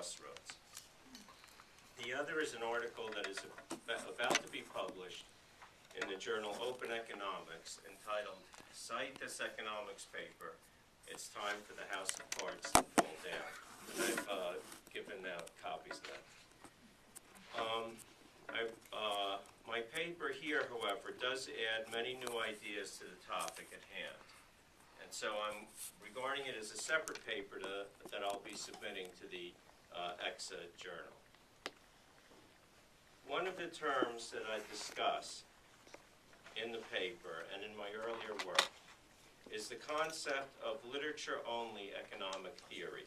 crossroads. The other is an article that is about to be published in the journal Open Economics entitled, Cite This Economics Paper, It's Time for the House of Cards to Fall Down. And I've given out copies of that. My paper here, however, does add many new ideas to the topic at hand. And so I'm regarding it as a separate paper that I'll be submitting to the ECCSSA journal. One of the terms that I discuss in the paper and in my earlier work is the concept of literature-only economic theory.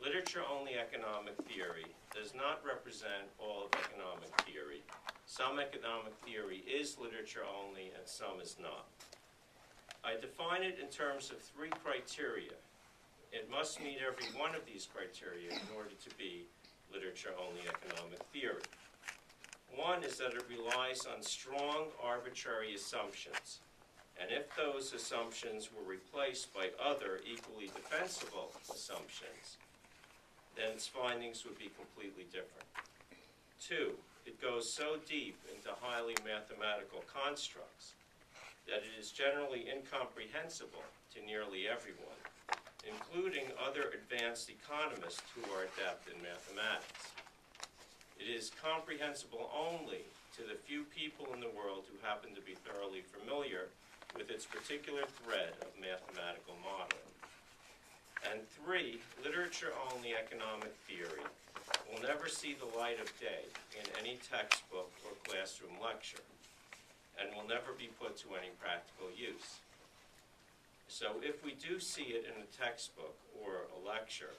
Literature-only economic theory does not represent all of economic theory. Some economic theory is literature-only and some is not. I define it in terms of 3 criteria. It must meet every one of these criteria in order to be literature-only economic theory. One is that it relies on strong arbitrary assumptions, and if those assumptions were replaced by other equally defensible assumptions, then its findings would be completely different. 2, it goes so deep into highly mathematical constructs that it is generally incomprehensible to nearly everyone, including other advanced economists who are adept in mathematics. It is comprehensible only to the few people in the world who happen to be thoroughly familiar with its particular thread of mathematical modeling. And 3, literature-only economic theory will never see the light of day in any textbook or classroom lecture, and will never be put to any practical use. So if we do see it in a textbook or a lecture,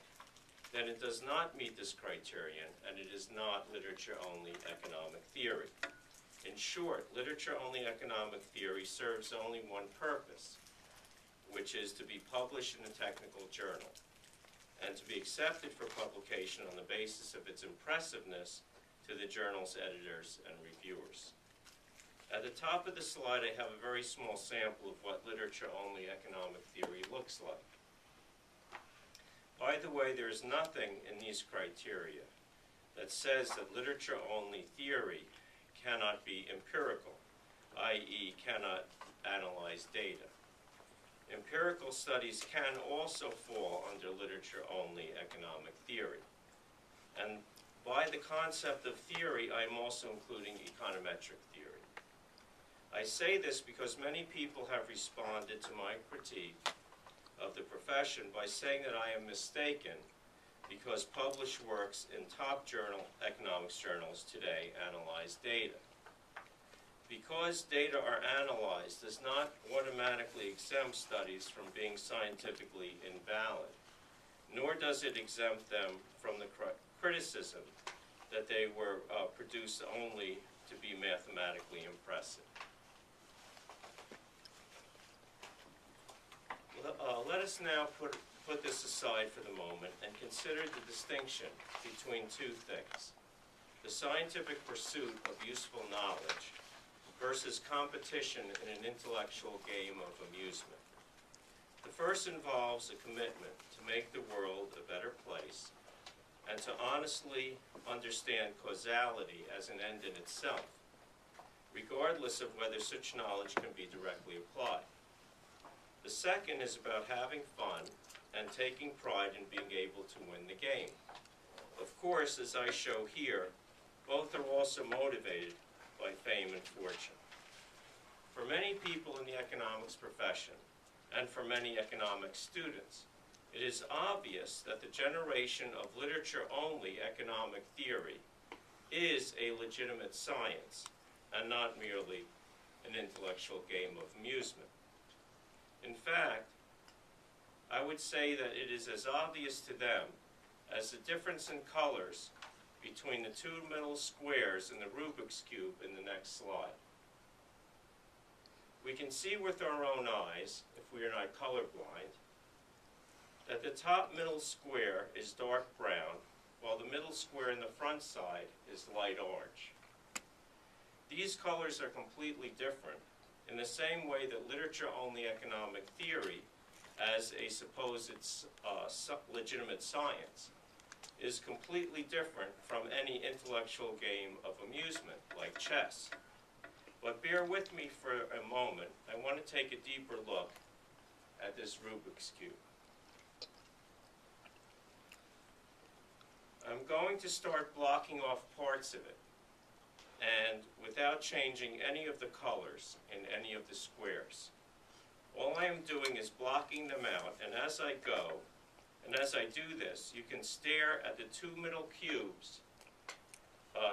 then it does not meet this criterion, and it is not literature-only economic theory. In short, literature-only economic theory serves only one purpose, which is to be published in a technical journal, and to be accepted for publication on the basis of its impressiveness to the journal's editors and reviewers. At the top of the slide, I have a very small sample of what literature-only economic theory looks like. By the way, there is nothing in these criteria that says that literature-only theory cannot be empirical, i.e. cannot analyze data. Empirical studies can also fall under literature-only economic theory. And by the concept of theory, I'm also including econometric theory. I say this because many people have responded to my critique of the profession by saying that I am mistaken because published works in top economics journals today analyze data. Because data are analyzed does not automatically exempt studies from being scientifically invalid, nor does it exempt them from the criticism that they were produced only to be mathematically impressive. Let us now put this aside for the moment and consider the distinction between 2 things: the scientific pursuit of useful knowledge versus competition in an intellectual game of amusement. The first involves a commitment to make the world a better place and to honestly understand causality as an end in itself, regardless of whether such knowledge can be directly applied. The second is about having fun and taking pride in being able to win the game. Of course, as I show here, both are also motivated by fame and fortune. For many people in the economics profession, and for many economics students, it is obvious that the generation of literature-only economic theory is a legitimate science, and not merely an intellectual game of amusement. In fact, I would say that it is as obvious to them as the difference in colors between the 2 middle squares in the Rubik's Cube in the next slide. We can see with our own eyes, if we are not colorblind, that the top middle square is dark brown, while the middle square in the front side is light orange. These colors are completely different in the same way that literature-only economic theory, as a supposed legitimate science, is completely different from any intellectual game of amusement, like chess. But bear with me for a moment. I want to take a deeper look at this Rubik's Cube. I'm going to start blocking off parts of it, and without changing any of the colors in any of the squares. All I am doing is blocking them out, and as I go, and as I do this, you can stare at the two middle cubes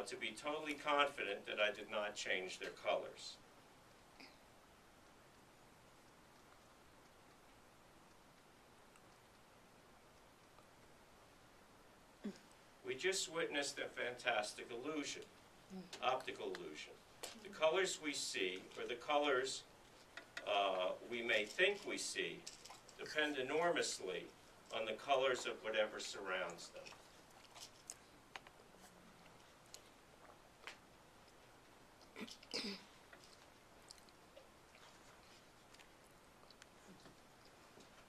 to be totally confident that I did not change their colors. We just witnessed a fantastic illusion, optical illusion. The colors we see, or the colors we may think we see, depend enormously on the colors of whatever surrounds them.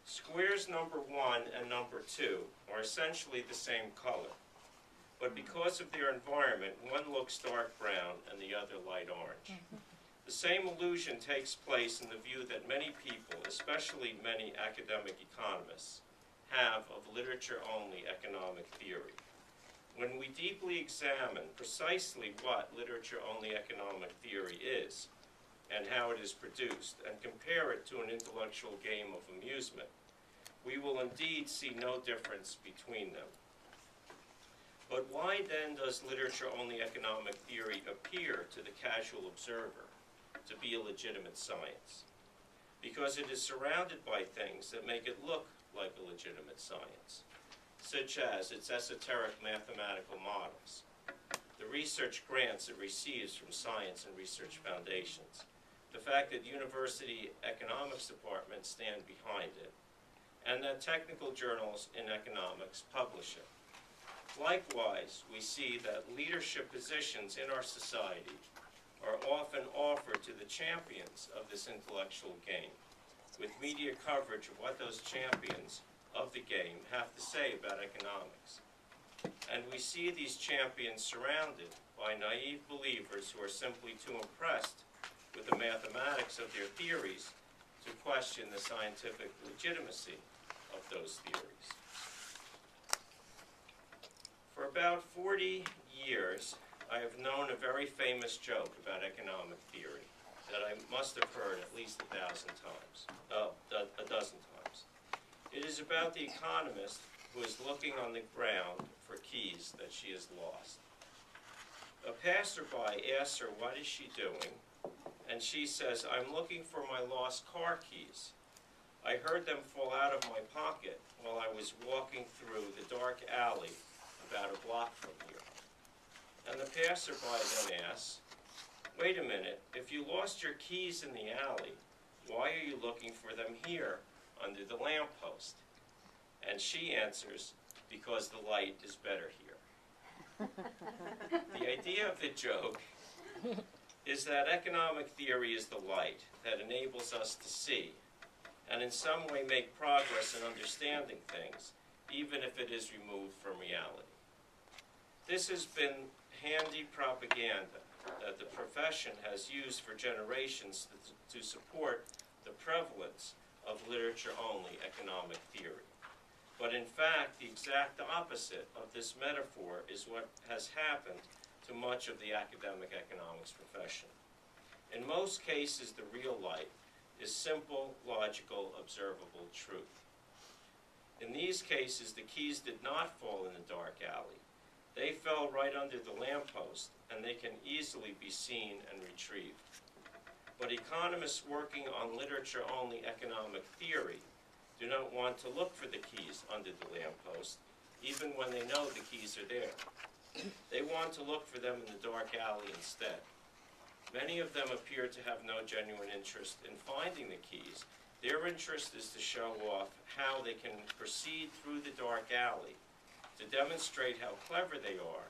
Squares number 1 and number 2 are essentially the same color, but because of their environment, one looks dark brown and the other light orange. The same illusion takes place in the view that many people, especially many academic economists, have of literature-only economic theory. When we deeply examine precisely what literature-only economic theory is and how it is produced, and compare it to an intellectual game of amusement, we will indeed see no difference between them. But why then does literature-only economic theory appear to the casual observer to be a legitimate science? Because it is surrounded by things that make it look like a legitimate science, such as its esoteric mathematical models, the research grants it receives from science and research foundations, the fact that university economics departments stand behind it, and that technical journals in economics publish it. Likewise, we see that leadership positions in our society are often offered to the champions of this intellectual game, with media coverage of what those champions of the game have to say about economics. And we see these champions surrounded by naive believers who are simply too impressed with the mathematics of their theories to question the scientific legitimacy of those theories. For about 40 years, I have known a very famous joke about economic theory that I must have heard at least a dozen times. It is about the economist who is looking on the ground for keys that she has lost. A passerby asks her, what is she doing? And she says, I'm looking for my lost car keys. I heard them fall out of my pocket while I was walking through the dark alley about a block from here. And the passerby then asks, wait a minute, if you lost your keys in the alley, why are you looking for them here under the lamppost? And she answers, because the light is better here. The idea of the joke is that economic theory is the light that enables us to see and in some way make progress in understanding things, even if it is removed from reality. This has been handy propaganda that the profession has used for generations to support the prevalence of literature-only economic theory. But in fact, the exact opposite of this metaphor is what has happened to much of the academic economics profession. In most cases, the real light is simple, logical, observable truth. In these cases, the keys did not fall in the dark alley. They fell right under the lamppost, and they can easily be seen and retrieved. But economists working on literature-only economic theory do not want to look for the keys under the lamppost, even when they know the keys are there. They want to look for them in the dark alley instead. Many of them appear to have no genuine interest in finding the keys. Their interest is to show off how they can proceed through the dark alley, to demonstrate how clever they are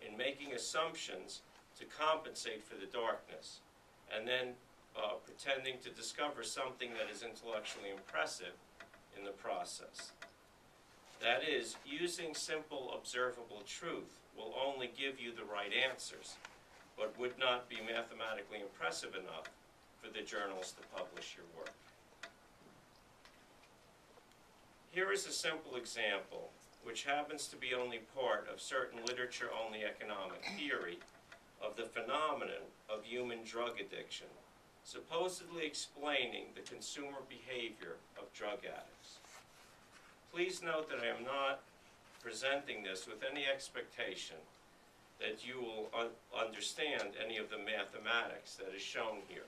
in making assumptions to compensate for the darkness, and then pretending to discover something that is intellectually impressive in the process. That is, using simple observable truth will only give you the right answers, but would not be mathematically impressive enough for the journals to publish your work. Here is a simple example, which happens to be only part of certain literature-only economic theory of the phenomenon of human drug addiction, supposedly explaining the consumer behavior of drug addicts. Please note that I am not presenting this with any expectation that you will understand any of the mathematics that is shown here.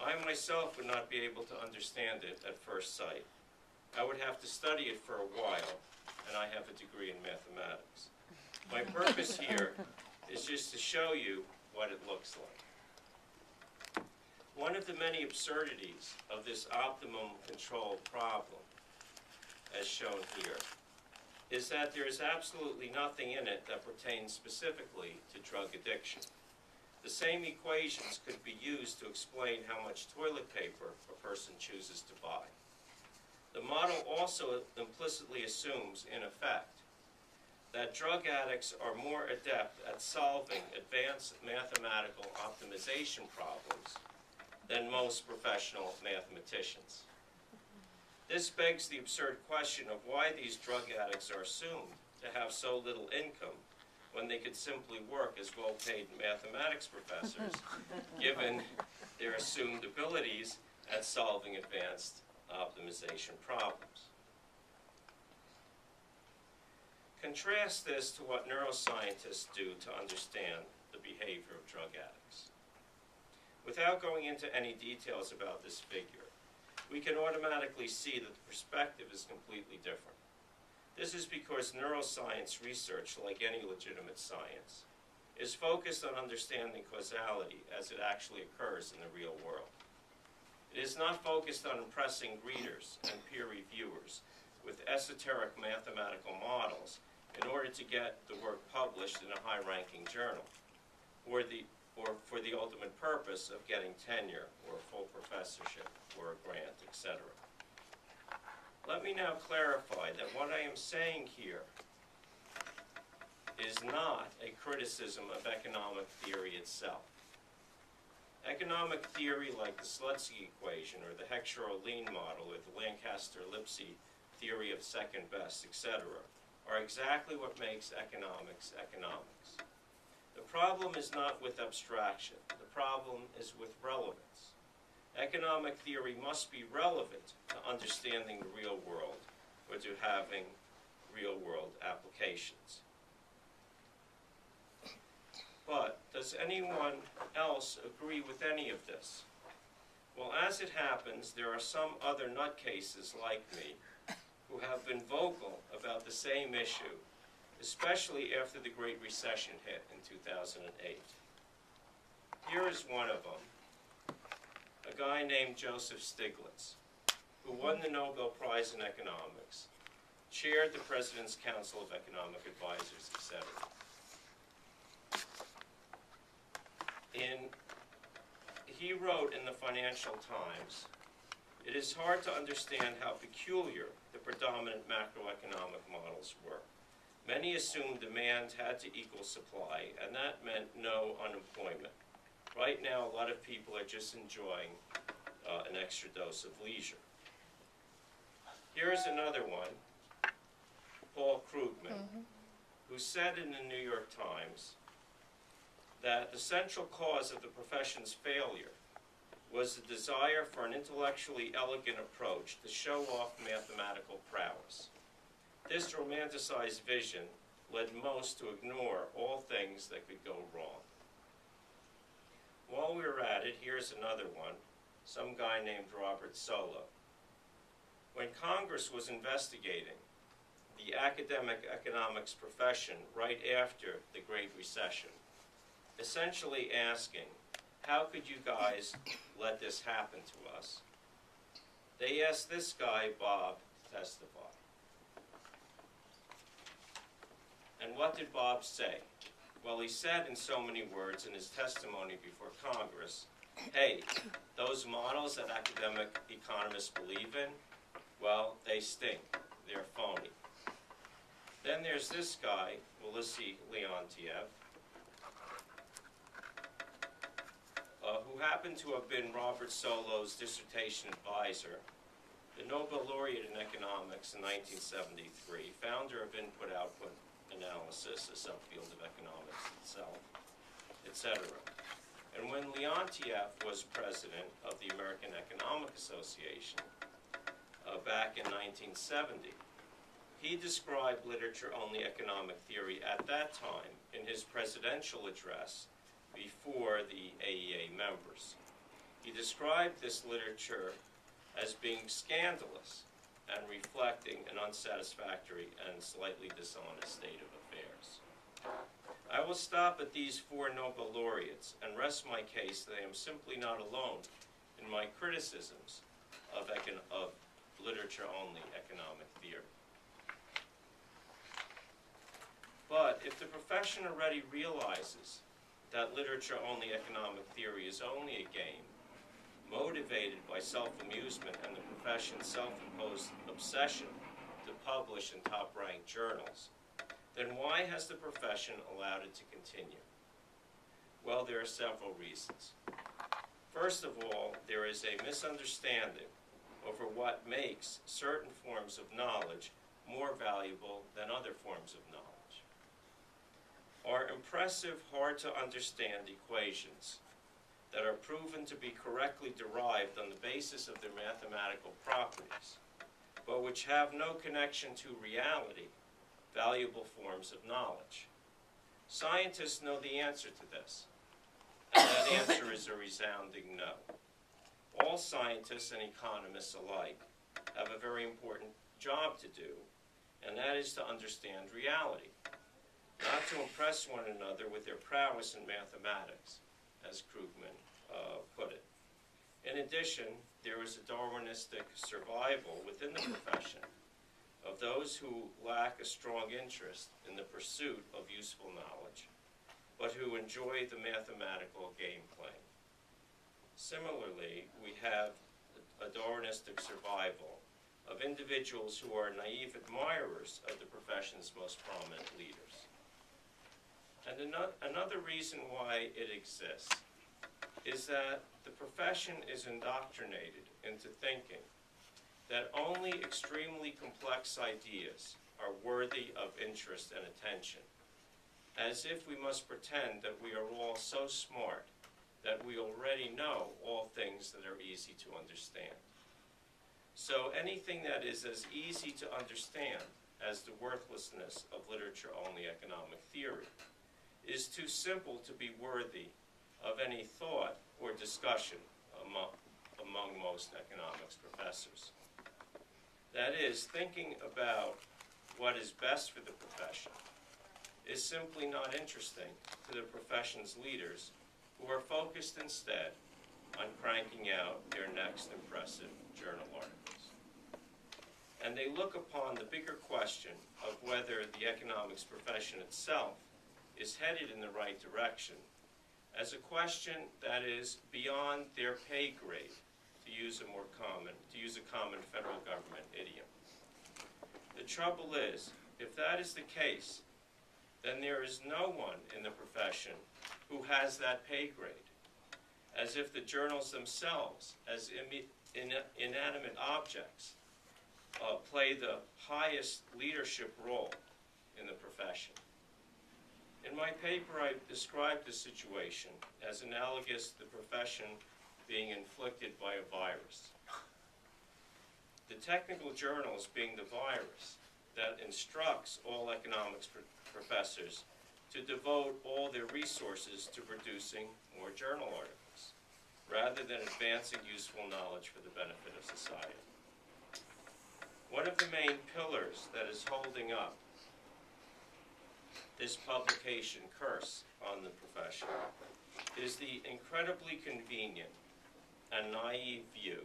I myself would not be able to understand it at first sight. I would have to study it for a while, and I have a degree in mathematics. My purpose here is just to show you what it looks like. One of the many absurdities of this optimum control problem, as shown here, is that there is absolutely nothing in it that pertains specifically to drug addiction. The same equations could be used to explain how much toilet paper a person chooses to buy. The model also implicitly assumes, in effect, that drug addicts are more adept at solving advanced mathematical optimization problems than most professional mathematicians. This begs the absurd question of why these drug addicts are assumed to have so little income when they could simply work as well-paid mathematics professors, given their assumed abilities at solving advanced optimization problems. Contrast this to what neuroscientists do to understand the behavior of drug addicts. Without going into any details about this figure, we can automatically see that the perspective is completely different. This is because neuroscience research, like any legitimate science, is focused on understanding causality as it actually occurs in the real world. It is not focused on impressing readers and peer reviewers with esoteric mathematical models in order to get the work published in a high-ranking journal, or for the ultimate purpose of getting tenure or a full professorship or a grant, etc. Let me now clarify that what I am saying here is not a criticism of economic theory itself. Economic theory like the Slutsky equation or the Heckscher-Ohlin model or the Lancaster-Lipsey theory of second best, etc., are exactly what makes economics economics. The problem is not with abstraction. The problem is with relevance. Economic theory must be relevant to understanding the real world or to having real-world applications. But does anyone else agree with any of this? Well, as it happens, there are some other nutcases like me who have been vocal about the same issue, especially after the Great Recession hit in 2008. Here is one of them, a guy named Joseph Stiglitz, who won the Nobel Prize in Economics, chaired the President's Council of Economic Advisors, etc. He wrote in the Financial Times, "It is hard to understand how peculiar the predominant macroeconomic models were. Many assumed demand had to equal supply, and that meant no unemployment. Right now, a lot of people are just enjoying an extra dose of leisure." Here's another one, Paul Krugman, who said in the New York Times that the central cause of the profession's failure was the desire for an intellectually elegant approach to show off mathematical prowess. This romanticized vision led most to ignore all things that could go wrong. While we're at it, here's another one, some guy named Robert Solow. When Congress was investigating the academic economics profession right after the Great Recession, essentially asking, how could you guys let this happen to us? They asked this guy, Bob, to testify. And what did Bob say? Well, he said in so many words in his testimony before Congress, hey, those models that academic economists believe in, well, they stink. They're phony. Then there's this guy, Wladyslaw Leontiev, who happened to have been Robert Solow's dissertation advisor, the Nobel laureate in economics in 1973, founder of input-output analysis, a subfield of economics itself, etc. And when Leontiev was president of the American Economic Association back in 1970, he described literature-only economic theory at that time in his presidential address before the AEA members. He described this literature as being scandalous and reflecting an unsatisfactory and slightly dishonest state of affairs. I will stop at these four Nobel laureates and rest my case that I am simply not alone in my criticisms of literature-only economic theory. But if the profession already realizes that literature-only economic theory is only a game, motivated by self-amusement and the profession's self-imposed obsession to publish in top-ranked journals, then why has the profession allowed it to continue? Well, there are several reasons. First of all, there is a misunderstanding over what makes certain forms of knowledge more valuable than other forms of knowledge. Our impressive, hard-to-understand equations that are proven to be correctly derived on the basis of their mathematical properties, but which have no connection to reality, valuable forms of knowledge. Scientists know the answer to this, and that answer is a resounding no. All scientists and economists alike have a very important job to do, and that is to understand reality, not to impress one another with their prowess in mathematics, as Krugman put it. In addition, there is a Darwinistic survival within the profession of those who lack a strong interest in the pursuit of useful knowledge, but who enjoy the mathematical game playing. Similarly, we have a Darwinistic survival of individuals who are naive admirers of the profession's most prominent leaders. And another reason why it exists is that the profession is indoctrinated into thinking that only extremely complex ideas are worthy of interest and attention, as if we must pretend that we are all so smart that we already know all things that are easy to understand. So anything that is as easy to understand as the worthlessness of literature-only economic theory is too simple to be worthy of any thought or discussion among most economics professors. That is, thinking about what is best for the profession is simply not interesting to the profession's leaders, who are focused instead on cranking out their next impressive journal articles. And they look upon the bigger question of whether the economics profession itself is headed in the right direction as a question that is beyond their pay grade, to use a common federal government idiom. The trouble is, if that is the case, then there is no one in the profession who has that pay grade, as if the journals themselves, as inanimate objects, play the highest leadership role in the profession. In my paper, I described the situation as analogous to the profession being inflicted by a virus. The technical journals being the virus that instructs all economics professors to devote all their resources to producing more journal articles, rather than advancing useful knowledge for the benefit of society. One of the main pillars that is holding up this publication curse on the profession is the incredibly convenient and naive view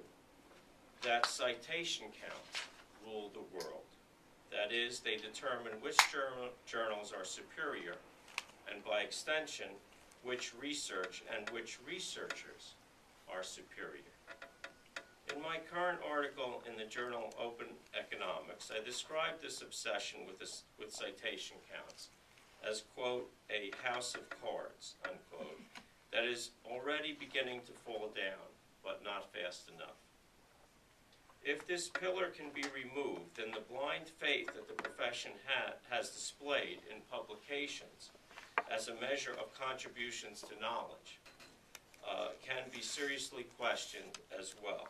that citation counts rule the world. That is, they determine which journals are superior, and by extension, which research and which researchers are superior. In my current article in the journal Open Economics, I described this obsession with citation counts as, quote, a house of cards, unquote, that is already beginning to fall down, but not fast enough. If this pillar can be removed, then the blind faith that the profession has displayed in publications as a measure of contributions to knowledge can be seriously questioned as well.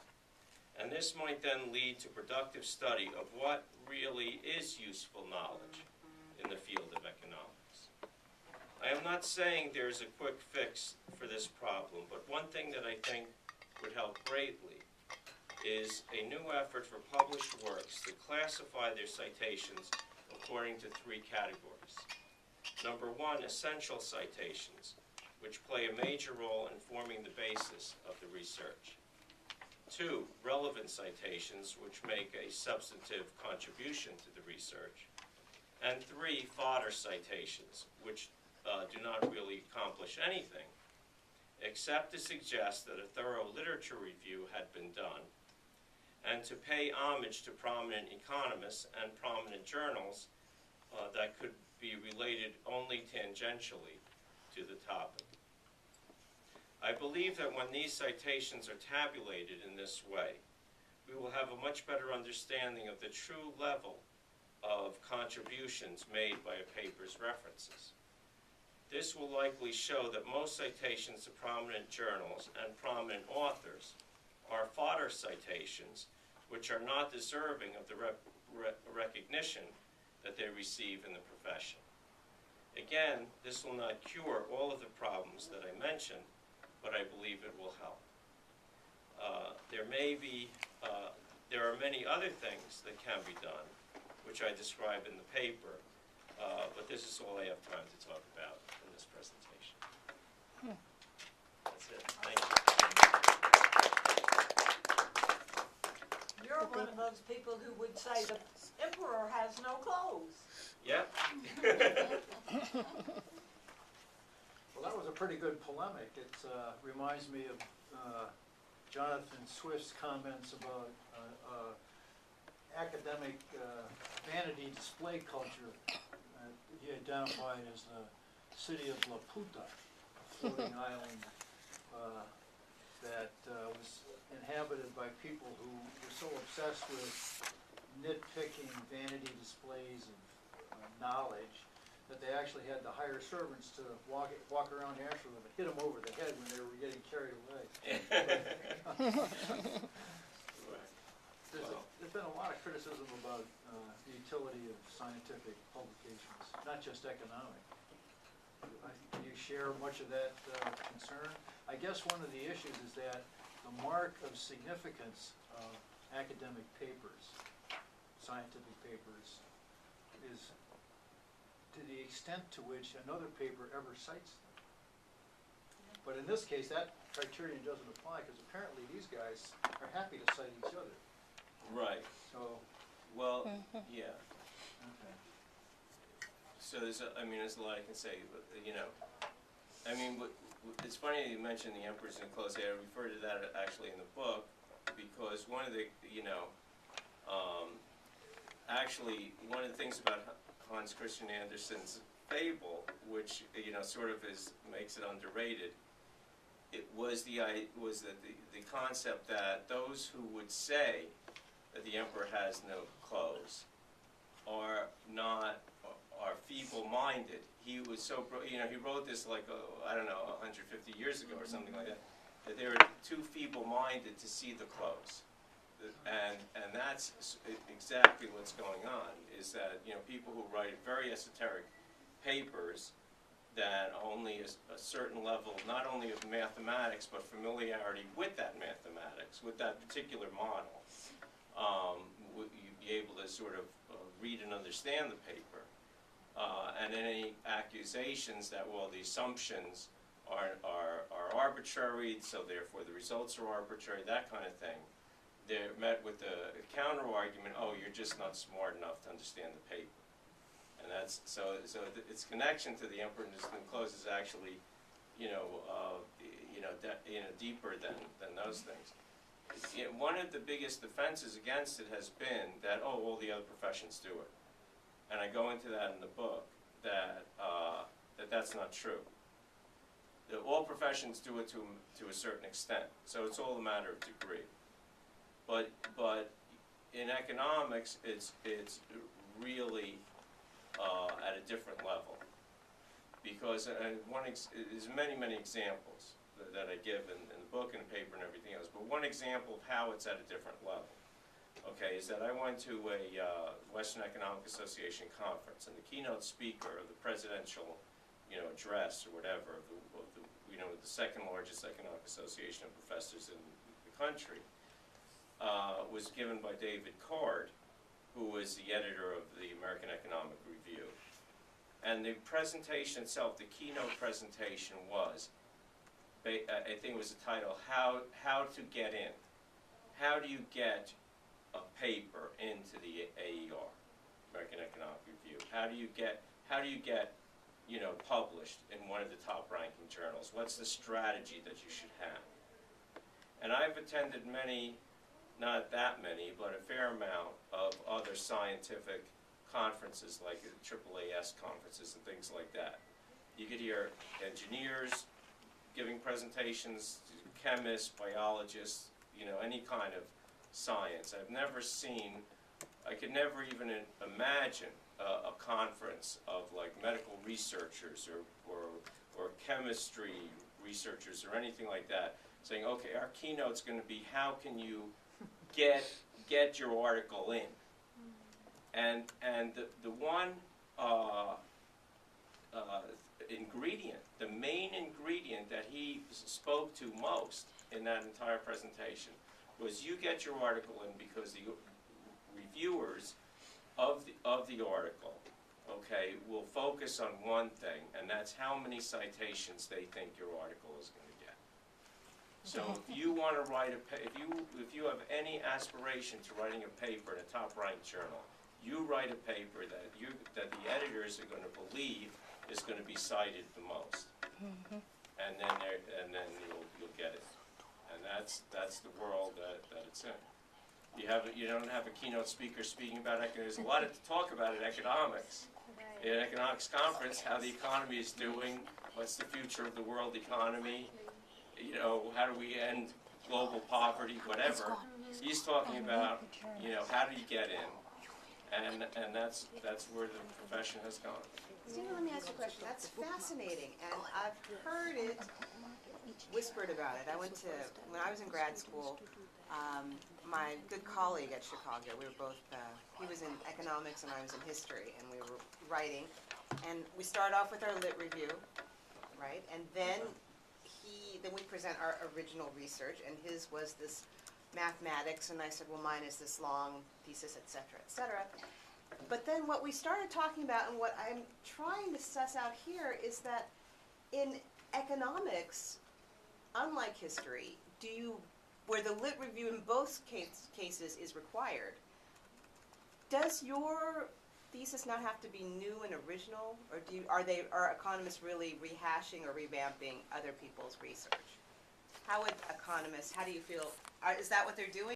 And this might then lead to productive study of what really is useful knowledge in the field of economics. I am not saying there's a quick fix for this problem, but one thing that I think would help greatly is a new effort for published works to classify their citations according to three categories. Number one, essential citations, which play a major role in forming the basis of the research. Two, relevant citations, which make a substantive contribution to the research. And three, fodder citations, which do not really accomplish anything, except to suggest that a thorough literature review had been done, and to pay homage to prominent economists and prominent journals that could be related only tangentially to the topic. I believe that when these citations are tabulated in this way, we will have a much better understanding of the true level of contributions made by a paper's references. This will likely show that most citations to prominent journals and prominent authors are fodder citations which are not deserving of the recognition that they receive in the profession. Again, this will not cure all of the problems that I mentioned, but I believe it will help. There are many other things that can be done, which I describe in the paper, but this is all I have time to talk about in this presentation. That's it. Thank you. You're one of those people who would say the emperor has no clothes. Yep. Well, that was a pretty good polemic. It reminds me of Jonathan Swift's comments about academic vanity display culture. He identified as the city of Laputa, a floating island that was inhabited by people who were so obsessed with nitpicking vanity displays of knowledge that they actually had to hire servants to walk around after them and hit them over the head when they were getting carried away. There's been a lot of criticism about the utility of scientific publications, not just economic. Can you share much of that concern? I guess one of the issues is that the mark of significance of academic papers, scientific papers, is to the extent to which another paper ever cites them. But in this case, that criterion doesn't apply because apparently these guys are happy to cite each other. Right. So, well, yeah. okay. So there's a lot I can say, but it's funny that you mentioned the emperor's new clothes. I refer to that actually in the book because one of the things about Hans Christian Andersen's fable, which sort of makes it underrated, was the concept that those who would say that the emperor has no clothes are feeble-minded. He was so he wrote this like 150 years ago or something like that. That they were too feeble-minded to see the clothes. And that's exactly what's going on, is that people who write very esoteric papers that only a certain level, not only of mathematics, but familiarity with that mathematics, with that particular model, would you be able to sort of read and understand the paper. And any accusations that, well, the assumptions are arbitrary, so therefore the results are arbitrary, that kind of thing, they're met with the counter-argument, oh, you're just not smart enough to understand the paper. And that's, so its connection to the emperor and his new clothes is actually, deeper than those things. one of the biggest defenses against it has been that, oh, all the other professions do it. And I go into that in the book, that that's not true. That all professions do it to a certain extent, so it's all a matter of degree. But in economics, it's really at a different level, because there's many examples that I give in the book and the paper and everything else. But one example of how it's at a different level, okay, is that I went to a Western Economic Association conference, and the keynote speaker of the presidential, address or whatever of the the second largest economic association of professors in the country, was given by David Card, who was the editor of the American Economic Review. And the presentation itself, the keynote presentation was, I think it was the title, How to Get In. How do you get a paper into the AER, American Economic Review? How do you get published in one of the top-ranking journals? What's the strategy that you should have? And I've attended many, not that many, but a fair amount of other scientific conferences, like AAAS conferences and things like that. You could hear engineers giving presentations, chemists, biologists, any kind of science. I could never even imagine a conference of like medical researchers or chemistry researchers or anything like that, saying, okay, our keynote's going to be how can you get your article in. And the one ingredient, the main ingredient that he spoke to most in that entire presentation was you get your article in because the reviewers of the article, okay, will focus on one thing, and that's how many citations they think your article is going to get. So if you want to write if you have any aspiration to writing a paper in a top-ranked journal, you write a paper that the editors are going to believe is going to be cited the most, and then you'll get it, and that's the world that it's in. You don't have a keynote speaker speaking about economics. There's a lot to talk about in economics. In an economics conference, how the economy is doing, what's the future of the world economy, how do we end global poverty, whatever. He's talking about, how do you get in, and that's where the profession has gone. Stephen, let me ask you a question. That's fascinating, and I've heard it whispered about it. When I was in grad school, my good colleague at Chicago, we were both, he was in economics and I was in history, and we were writing, and we started off with our lit review, right, and then we present our original research, and his was this mathematics, and I said, well, mine is this long thesis, et cetera, et cetera. But then what we started talking about, and what I'm trying to suss out here, is that in economics, unlike history, where the lit review in both cases is required, does your thesis not have to be new and original, or are economists really rehashing or revamping other people's research? How do you feel, is that what they're doing?